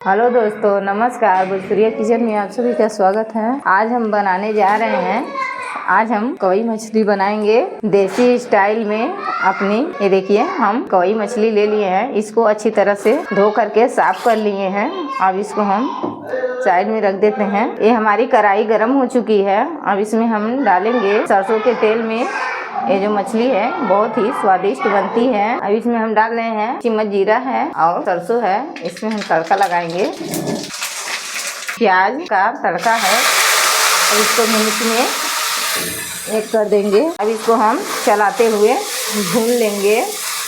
Hello दोस्तों, नमस्कार। भोजपुरिया kitchen में आप सभी का स्वागत है। आज हम बनाने जा रहे हैं, आज हम कवई मछली बनाएंगे देसी स्टाइल में अपनी। ये देखिए, हम कवई मछली ले लिए हैं, इसको अच्छी तरह से धो करके साफ कर लिए हैं। अब इसको हम साइड में रख देते हैं। ये हमारी कढ़ाई गर्म हो चुकी है। अब इसमें हम डालेंगे सरसों के तेल में। ये जो मछली है बहुत ही स्वादिष्ट बनती है। अब इसमें हम डाल रहे हैं चम्मच जीरा है और सरसों है। इसमें हम तड़का लगाएंगे, प्याज का तड़का है। अब इसको मिर्च में ऐड कर देंगे। अब इसको हम चलाते हुए भून लेंगे।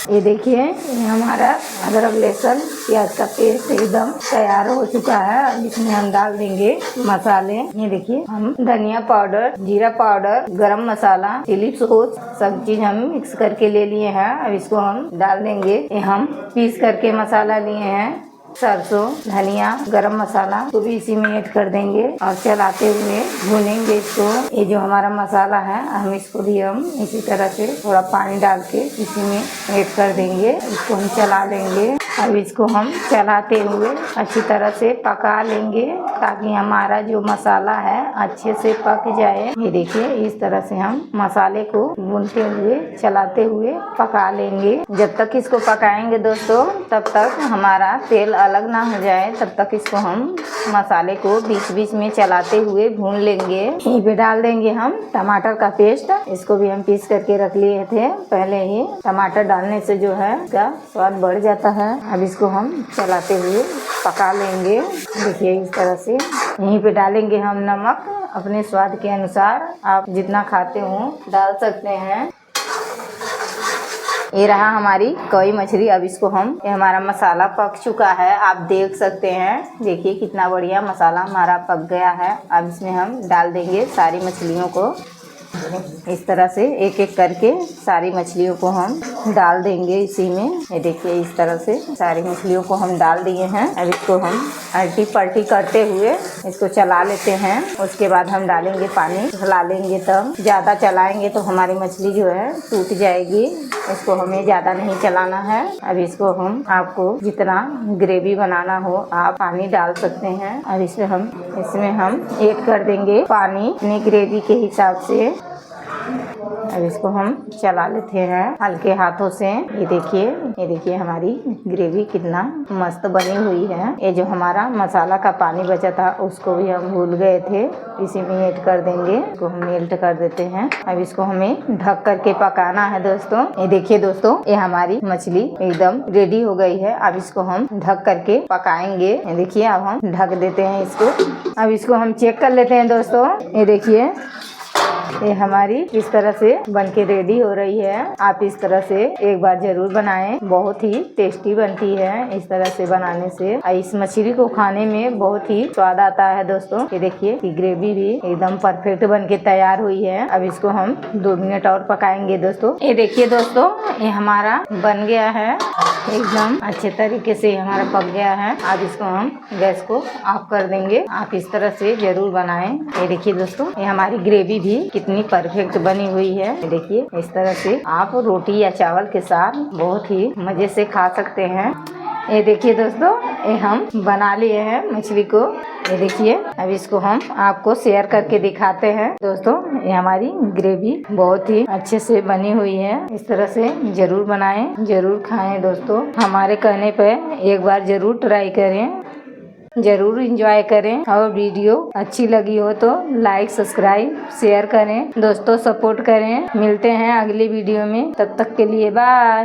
ये देखिए, ये हमारा अदरक लहसुन प्याज का पेस्ट एकदम तैयार हो चुका है। अब इसमें हम डाल देंगे मसाले। ये देखिए, हम धनिया पाउडर, जीरा पाउडर, गरम मसाला, चिली सॉस सब चीज हम मिक्स करके ले लिए हैं। अब इसको हम डाल देंगे। ये हम पीस करके मसाला लिए हैं, सरसों, धनिया, गरम मसाला तो भी इसी में ऐड कर देंगे और चलाते हुए भूनेंगे इसको। ये जो हमारा मसाला है, हम इसको भी हम इसी तरह से थोड़ा पानी डाल के इसी में ऐड कर देंगे। इसको हम चला लेंगे। अब इसको हम चलाते हुए अच्छी तरह से पका लेंगे ताकि हमारा जो मसाला है अच्छे से पक जाए। ये देखिए, इस तरह से हम मसाले को भूनते हुए चलाते हुए पका लेंगे। जब तक इसको पकाएंगे दोस्तों, तब तक हमारा तेल अलग ना हो जाए, तब तक इसको हम मसाले को बीच बीच में चलाते हुए भून लेंगे। यहीं पे डाल देंगे हम टमाटर का पेस्ट। इसको भी हम पीस करके रख लिए थे पहले ही। टमाटर डालने से जो है इसका स्वाद बढ़ जाता है। अब इसको हम चलाते हुए पका लेंगे। देखिए, इस तरह से। यहीं पे डालेंगे हम नमक अपने स्वाद के अनुसार। आप जितना खाते हो डाल सकते हैं। ये रहा हमारी कवई मछली। अब इसको हम, ये हमारा मसाला पक चुका है, आप देख सकते हैं। देखिए कितना बढ़िया मसाला हमारा पक गया है। अब इसमें हम डाल देंगे सारी मछलियों को। इस तरह से एक एक करके सारी मछलियों को हम डाल देंगे इसी में। ये देखिए, इस तरह से सारी मछलियों को हम डाल दिए हैं। अब इसको हम अल्टी पलटी करते हुए इसको चला लेते हैं। उसके बाद हम डालेंगे पानी, चला लेंगे। तब ज़्यादा चलाएंगे तो हमारी मछली जो है टूट जाएगी। इसको हमें ज़्यादा नहीं चलाना है। अब इसको हम, आपको जितना ग्रेवी बनाना हो आप पानी डाल सकते हैं। अब इसमें हम ऐड कर देंगे पानी अपनी ग्रेवी के हिसाब से। अब इसको हम चला लेते हैं हल्के हाथों से। ये देखिए हमारी ग्रेवी कितना मस्त बनी हुई है। ये जो हमारा मसाला का पानी बचा था उसको भी हम भूल गए थे, इसी में ऐड कर देंगे। इसको हम मेल्ट कर देते हैं। अब इसको हमें ढक करके पकाना है दोस्तों। ये देखिए दोस्तों, ये हमारी मछली एकदम रेडी हो गई है। अब इसको हम ढक करके पकाएंगे। ये देखिए, अब हम ढक देते हैं इसको। अब इसको हम चेक कर लेते हैं दोस्तों। ये देखिए, ये हमारी इस तरह से बनके रेडी हो रही है। आप इस तरह से एक बार जरूर बनाएं, बहुत ही टेस्टी बनती है इस तरह से बनाने से। इस मछली को खाने में बहुत ही स्वाद आता है दोस्तों। ये देखिए कि ग्रेवी भी एकदम परफेक्ट बनके तैयार हुई है। अब इसको हम 2 मिनट और पकाएंगे दोस्तों। ये देखिए दोस्तों, ये हमारा बन गया है एकदम अच्छे तरीके से, हमारा पक गया है। अब इसको हम गैस को ऑफ कर देंगे। आप इस तरह से जरूर बनाएं। ये देखिए दोस्तों, ये हमारी ग्रेवी भी कितनी परफेक्ट बनी हुई है। ये देखिए, इस तरह से आप रोटी या चावल के साथ बहुत ही मजे से खा सकते हैं। ये देखिए दोस्तों, ये हम बना लिए हैं मछली को। ये देखिए, अब इसको हम आपको शेयर करके दिखाते हैं दोस्तों। ये हमारी ग्रेवी बहुत ही अच्छे से बनी हुई है। इस तरह से जरूर बनाएं, जरूर खाएं दोस्तों। हमारे कहने पे एक बार जरूर ट्राई करें, जरूर एंजॉय करें। और वीडियो अच्छी लगी हो तो लाइक, सब्सक्राइब, शेयर करें दोस्तों, सपोर्ट करें। मिलते हैं अगली वीडियो में, तब तक के लिए बाय।